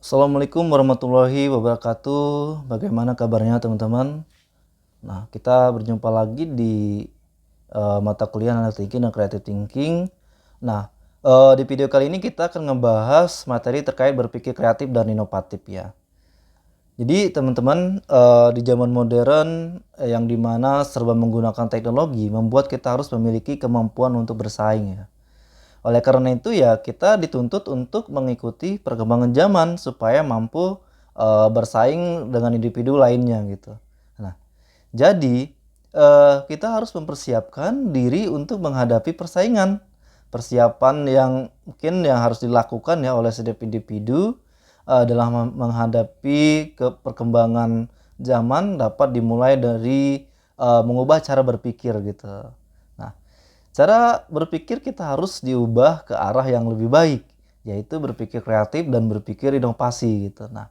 Assalamualaikum warahmatullahi wabarakatuh. Bagaimana kabarnya teman-teman? Nah, kita berjumpa lagi di mata kuliah Analytic Thinking dan Creative Thinking. Nah, di video kali ini kita akan ngebahas materi terkait berpikir kreatif dan inovatif ya. Jadi teman-teman, di zaman modern yang dimana serba menggunakan teknologi membuat kita harus memiliki kemampuan untuk bersaing ya. Oleh karena itu ya kita dituntut untuk mengikuti perkembangan zaman supaya mampu bersaing dengan individu lainnya gitu. Nah, jadi kita harus mempersiapkan diri untuk menghadapi persaingan. Persiapan yang mungkin yang harus dilakukan ya oleh setiap individu dalam menghadapi perkembangan zaman dapat dimulai dari mengubah cara berpikir gitu. Nah, cara berpikir kita harus diubah ke arah yang lebih baik, yaitu berpikir kreatif dan berpikir inovasi gitu. Nah,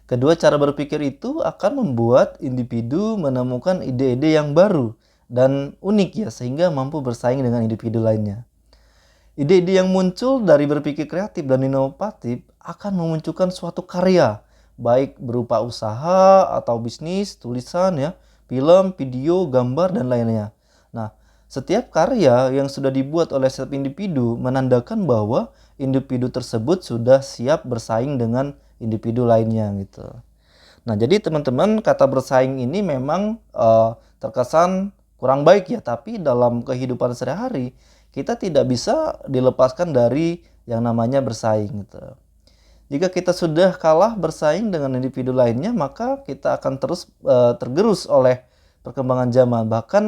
kedua cara berpikir itu akan membuat individu menemukan ide-ide yang baru dan unik ya, sehingga mampu bersaing dengan individu lainnya. Ide-ide yang muncul dari berpikir kreatif dan inovatif akan memunculkan suatu karya, baik berupa usaha atau bisnis, tulisan ya, film, video, gambar, dan lainnya. Nah, setiap karya yang sudah dibuat oleh setiap individu menandakan bahwa individu tersebut sudah siap bersaing dengan individu lainnya gitu. Nah, jadi teman-teman, kata bersaing ini memang terkesan kurang baik ya, tapi dalam kehidupan sehari-hari kita tidak bisa dilepaskan dari yang namanya bersaing gitu. Jika kita sudah kalah bersaing dengan individu lainnya, maka kita akan terus tergerus oleh perkembangan zaman. Bahkan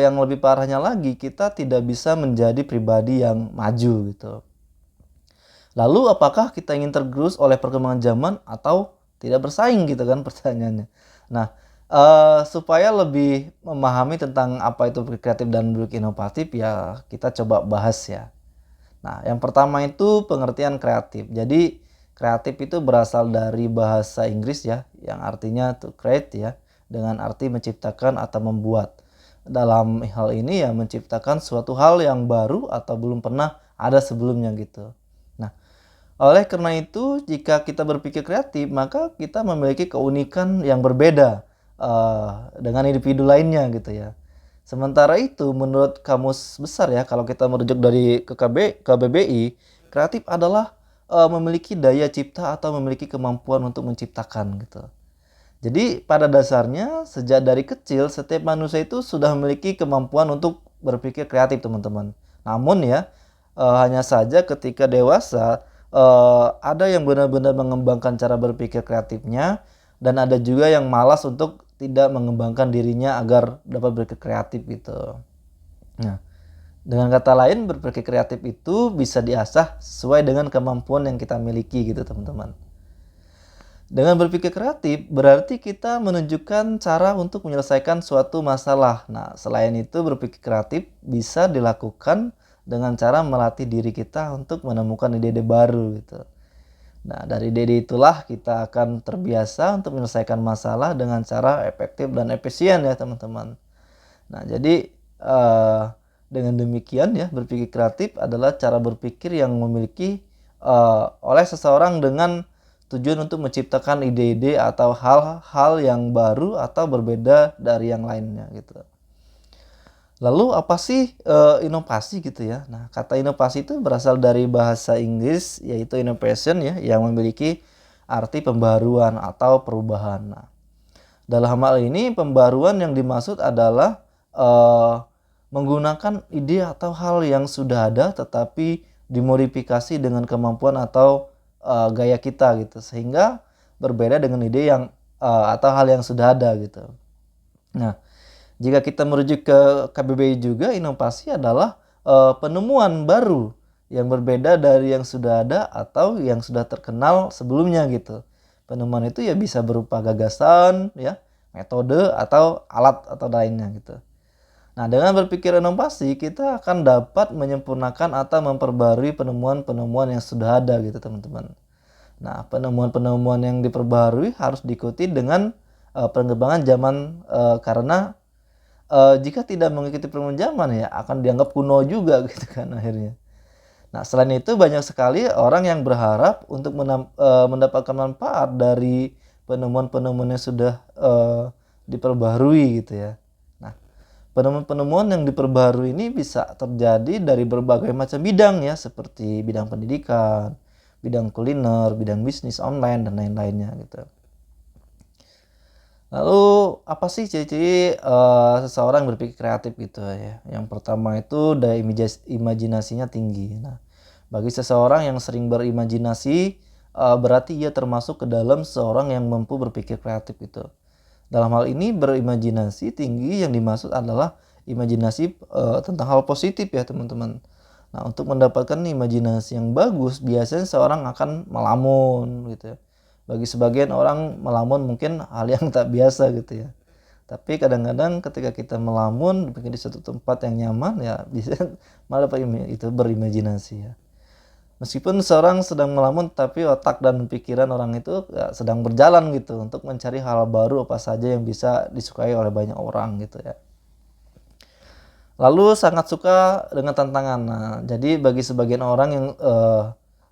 yang lebih parahnya lagi, kita tidak bisa menjadi pribadi yang maju gitu. Lalu apakah kita ingin tergerus oleh perkembangan zaman atau tidak bersaing gitu kan pertanyaannya. Nah, supaya lebih memahami tentang apa itu berpikir kreatif dan berpikir inovatif ya kita coba bahas ya. Nah, yang pertama itu pengertian kreatif. Jadi kreatif itu berasal dari bahasa Inggris ya yang artinya to create ya, dengan arti menciptakan atau membuat. Dalam hal ini ya menciptakan suatu hal yang baru atau belum pernah ada sebelumnya gitu. Nah, oleh karena itu, jika kita berpikir kreatif, maka kita memiliki keunikan yang berbeda dengan individu lainnya gitu ya. Sementara itu, menurut Kamus Besar ya, kalau kita merujuk dari KBBI, kreatif adalah memiliki daya cipta atau memiliki kemampuan untuk menciptakan gitu. Jadi pada dasarnya sejak dari kecil setiap manusia itu sudah memiliki kemampuan untuk berpikir kreatif teman-teman. Namun ya hanya saja ketika dewasa ada yang benar-benar mengembangkan cara berpikir kreatifnya dan ada juga yang malas untuk tidak mengembangkan dirinya agar dapat berpikir kreatif gitu. Nah, dengan kata lain berpikir kreatif itu bisa diasah sesuai dengan kemampuan yang kita miliki gitu teman-teman. Dengan berpikir kreatif, berarti kita menunjukkan cara untuk menyelesaikan suatu masalah. Nah, selain itu berpikir kreatif bisa dilakukan dengan cara melatih diri kita untuk menemukan ide-ide baru gitu. Nah, dari ide-ide itulah kita akan terbiasa untuk menyelesaikan masalah dengan cara efektif dan efisien ya teman-teman. Nah, jadi dengan demikian ya berpikir kreatif adalah cara berpikir yang memiliki oleh seseorang dengan tujuan untuk menciptakan ide-ide atau hal-hal yang baru atau berbeda dari yang lainnya gitu. Lalu apa sih inovasi gitu ya? Nah, kata inovasi itu berasal dari bahasa Inggris yaitu innovation ya yang memiliki arti pembaruan atau perubahan. Nah, dalam hal ini pembaruan yang dimaksud adalah menggunakan ide atau hal yang sudah ada tetapi dimodifikasi dengan kemampuan atau gaya kita gitu sehingga berbeda dengan ide yang atau hal yang sudah ada gitu. Nah, jika kita merujuk ke KBBI juga inovasi adalah penemuan baru yang berbeda dari yang sudah ada atau yang sudah terkenal sebelumnya gitu. Penemuan itu ya bisa berupa gagasan ya, metode atau alat atau lainnya gitu. Nah, dengan berpikir inovasi, kita akan dapat menyempurnakan atau memperbarui penemuan-penemuan yang sudah ada gitu, teman-teman. Nah, penemuan-penemuan yang diperbarui harus diikuti dengan perkembangan zaman karena jika tidak mengikuti perkembangan zaman ya akan dianggap kuno juga gitu kan akhirnya. Nah, selain itu banyak sekali orang yang berharap untuk mendapatkan manfaat dari penemuan-penemuan yang sudah diperbaharui gitu ya. Nah, penemuan-penemuan yang diperbaharui ini bisa terjadi dari berbagai macam bidang ya, seperti bidang pendidikan, bidang kuliner, bidang bisnis online dan lain-lainnya gitu. Lalu apa sih ciri-ciri seseorang berpikir kreatif gitu ya? Yang pertama itu daya imajinasinya tinggi. Nah, bagi seseorang yang sering berimajinasi, berarti ia termasuk ke dalam seseorang yang mampu berpikir kreatif itu. Dalam hal ini berimajinasi tinggi yang dimaksud adalah imajinasi tentang hal positif ya teman-teman. Nah, untuk mendapatkan imajinasi yang bagus biasanya seorang akan melamun gitu ya. Bagi sebagian orang melamun mungkin hal yang tak biasa gitu ya. Tapi kadang-kadang ketika kita melamun di suatu tempat yang nyaman ya bisa malah itu berimajinasi ya. Meskipun seorang sedang melamun tapi otak dan pikiran orang itu ya, sedang berjalan gitu untuk mencari hal baru apa saja yang bisa disukai oleh banyak orang gitu ya. Lalu sangat suka dengan tantangan. Nah, jadi bagi sebagian orang yang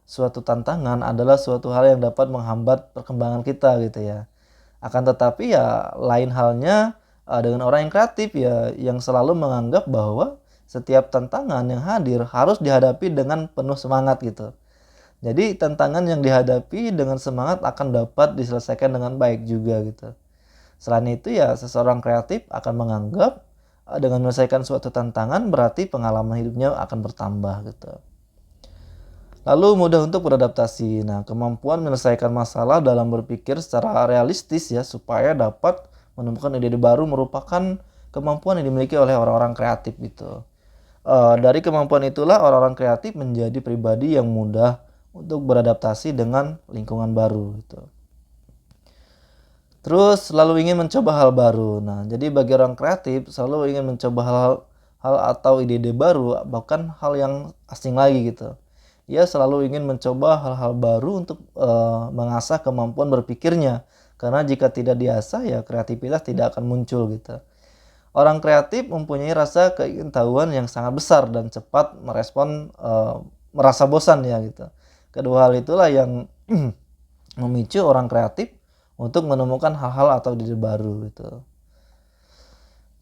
suatu tantangan adalah suatu hal yang dapat menghambat perkembangan kita gitu ya. Akan tetapi ya lain halnya dengan orang yang kreatif ya yang selalu menganggap bahwa setiap tantangan yang hadir harus dihadapi dengan penuh semangat gitu. Jadi tantangan yang dihadapi dengan semangat akan dapat diselesaikan dengan baik juga gitu. Selain itu ya seseorang kreatif akan menganggap dengan menyelesaikan suatu tantangan berarti pengalaman hidupnya akan bertambah gitu. Lalu mudah untuk beradaptasi. Nah, kemampuan menyelesaikan masalah dalam berpikir secara realistis ya supaya dapat menemukan ide-ide baru merupakan kemampuan yang dimiliki oleh orang-orang kreatif gitu. Dari kemampuan itulah orang-orang kreatif menjadi pribadi yang mudah untuk beradaptasi dengan lingkungan baru gitu. Terus selalu ingin mencoba hal baru. Nah, jadi bagi orang kreatif selalu ingin mencoba hal atau ide-ide baru, bahkan hal yang asing lagi gitu. Ia selalu ingin mencoba hal-hal baru untuk mengasah kemampuan berpikirnya. Karena jika tidak diasah ya kreativitas tidak akan muncul gitu. Orang kreatif mempunyai rasa keingintahuan yang sangat besar dan cepat merespon merasa bosan ya gitu. Kedua hal itulah yang memicu orang kreatif untuk menemukan hal-hal atau ide baru gitu.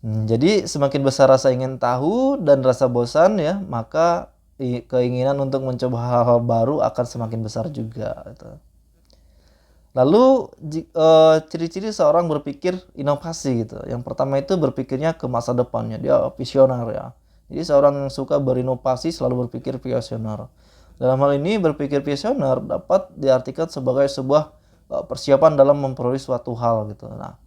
Jadi semakin besar rasa ingin tahu dan rasa bosan ya, maka keinginan untuk mencoba hal-hal baru akan semakin besar juga gitu. Lalu ciri-ciri seorang berpikir inovasi gitu. Yang pertama itu berpikirnya ke masa depannya, dia visioner ya. Jadi seorang yang suka berinovasi selalu berpikir visioner. Dalam hal ini berpikir visioner dapat diartikan sebagai sebuah persiapan dalam memperoleh suatu hal gitu. Nah,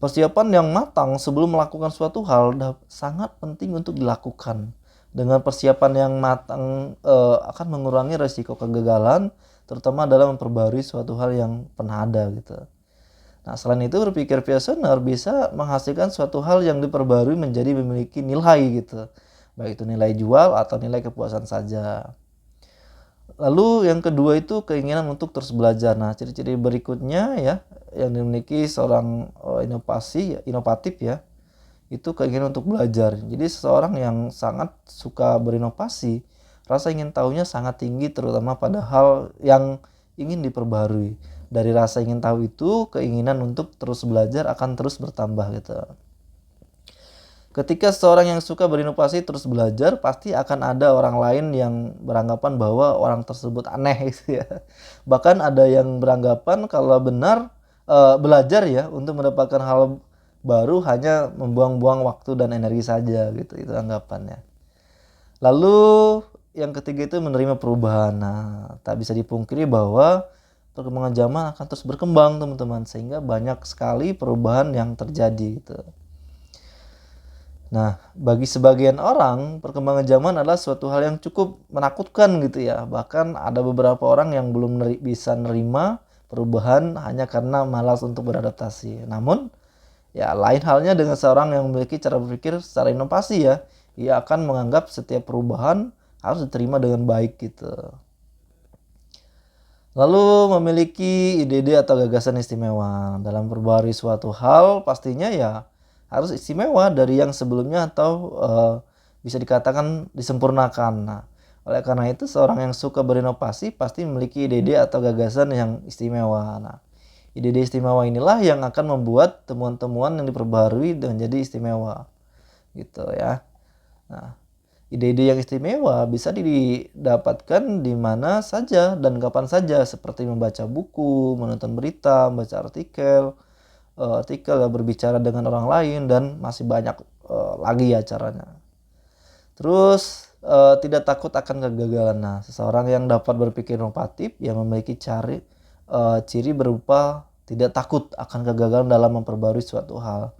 persiapan yang matang sebelum melakukan suatu hal sangat penting untuk dilakukan. Dengan persiapan yang matang akan mengurangi resiko kegagalan, terutama dalam memperbarui suatu hal yang pernah ada gitu. Nah, selain itu berpikir visioner bisa menghasilkan suatu hal yang diperbarui menjadi memiliki nilai gitu. Baik itu nilai jual atau nilai kepuasan saja. Lalu yang kedua itu keinginan untuk terus belajar. Nah, ciri-ciri berikutnya ya yang dimiliki seorang inovatif ya, itu keinginan untuk belajar. Jadi seseorang yang sangat suka berinovasi, rasa ingin tahunya sangat tinggi terutama pada hal yang ingin diperbarui. Dari rasa ingin tahu itu, keinginan untuk terus belajar akan terus bertambah gitu. Ketika seorang yang suka berinovasi terus belajar, pasti akan ada orang lain yang beranggapan bahwa orang tersebut aneh gitu ya. Bahkan ada yang beranggapan kalau benar belajar ya untuk mendapatkan hal baru hanya membuang-buang waktu dan energi saja gitu, itu anggapannya. Lalu yang ketiga itu menerima perubahan. Nah, tak bisa dipungkiri bahwa perkembangan zaman akan terus berkembang teman-teman, sehingga banyak sekali perubahan yang terjadi gitu. Nah, bagi sebagian orang, perkembangan zaman adalah suatu hal yang cukup menakutkan gitu ya. Bahkan ada beberapa orang yang belum bisa nerima perubahan hanya karena malas untuk beradaptasi. Namun, ya lain halnya dengan seorang yang memiliki cara berpikir secara inovasi ya. Ia akan menganggap setiap perubahan harus diterima dengan baik gitu. Lalu memiliki ide-ide atau gagasan istimewa. Dalam perbaharui suatu hal pastinya ya harus istimewa dari yang sebelumnya atau bisa dikatakan disempurnakan. Nah, Oleh karena itu, seorang yang suka berinovasi pasti memiliki ide-ide atau gagasan yang istimewa. Nah, ide-ide istimewa inilah yang akan membuat temuan-temuan yang diperbarui menjadi istimewa, gitu ya. Nah, ide-ide yang istimewa bisa didapatkan di mana saja dan kapan saja, seperti membaca buku, menonton berita, membaca artikel, berbicara dengan orang lain, dan masih banyak lagi ya caranya. Terus tidak takut akan kegagalan. Nah, seseorang yang dapat berpikir inovatif yang memiliki ciri berupa tidak takut akan kegagalan dalam memperbarui suatu hal.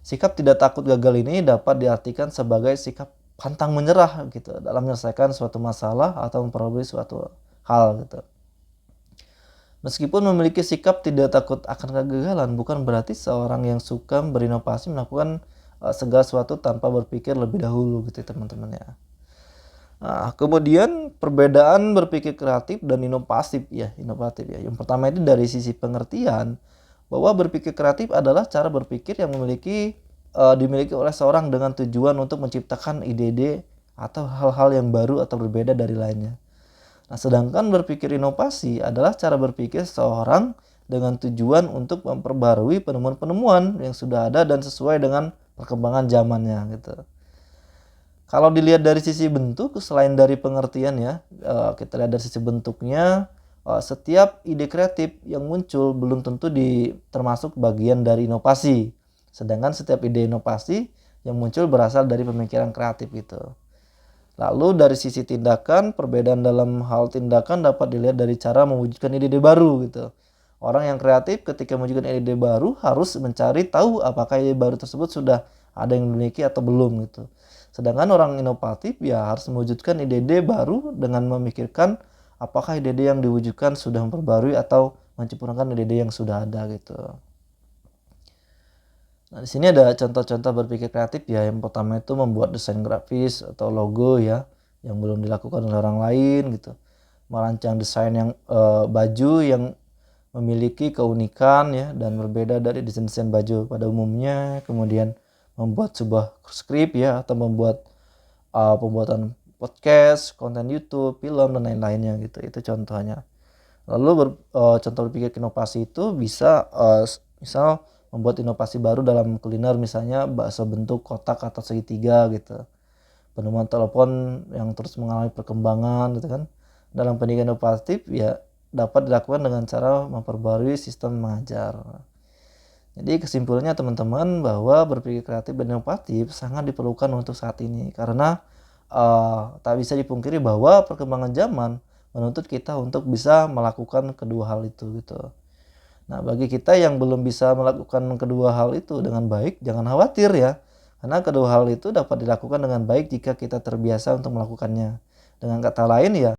Sikap tidak takut gagal ini dapat diartikan sebagai sikap pantang menyerah gitu dalam menyelesaikan suatu masalah atau memperbarui suatu hal gitu. Meskipun memiliki sikap tidak takut akan kegagalan, bukan berarti seorang yang suka berinovasi melakukan segala sesuatu tanpa berpikir lebih dahulu gitu teman-teman ya. Nah, kemudian perbedaan berpikir kreatif dan inovatif ya. Yang pertama itu dari sisi pengertian bahwa berpikir kreatif adalah cara berpikir yang dimiliki oleh seorang dengan tujuan untuk menciptakan ide-ide atau hal-hal yang baru atau berbeda dari lainnya. Nah, sedangkan berpikir inovasi adalah cara berpikir seseorang dengan tujuan untuk memperbarui penemuan-penemuan yang sudah ada dan sesuai dengan perkembangan zamannya gitu. Kalau dilihat dari sisi bentuk, selain dari pengertian ya, kita lihat dari sisi bentuknya, setiap ide kreatif yang muncul belum tentu termasuk bagian dari inovasi. Sedangkan setiap ide inovasi yang muncul berasal dari pemikiran kreatif gitu. Lalu dari sisi tindakan, perbedaan dalam hal tindakan dapat dilihat dari cara mewujudkan ide-ide baru gitu. Orang yang kreatif ketika mewujudkan ide-ide baru harus mencari tahu apakah ide baru tersebut sudah ada yang dimiliki atau belum gitu. Sedangkan orang inovatif ya harus mewujudkan ide-ide baru dengan memikirkan apakah ide-ide yang diwujudkan sudah memperbarui atau menyempurnakan ide-ide yang sudah ada gitu. Nah, di sini ada contoh-contoh berpikir kreatif ya. Yang pertama itu membuat desain grafis atau logo ya, yang belum dilakukan oleh orang lain gitu. Merancang desain yang baju yang memiliki keunikan ya dan berbeda dari desain-desain baju pada umumnya. Kemudian membuat sebuah skrip ya atau membuat pembuatan podcast, konten YouTube, film dan lain-lainnya gitu. Itu contohnya. Lalu contoh berpikir inovasi itu bisa misal membuat inovasi baru dalam kuliner, misalnya bakso bentuk kotak atau segitiga gitu. Penemuan telepon yang terus mengalami perkembangan gitu kan. Dalam pendidikan inovatif ya dapat dilakukan dengan cara memperbarui sistem mengajar. Jadi kesimpulannya teman-teman bahwa berpikir kreatif dan inovatif sangat diperlukan untuk saat ini karena tak bisa dipungkiri bahwa perkembangan zaman menuntut kita untuk bisa melakukan kedua hal itu gitu. Nah, bagi kita yang belum bisa melakukan kedua hal itu dengan baik, jangan khawatir ya. Karena kedua hal itu dapat dilakukan dengan baik jika kita terbiasa untuk melakukannya. Dengan kata lain ya,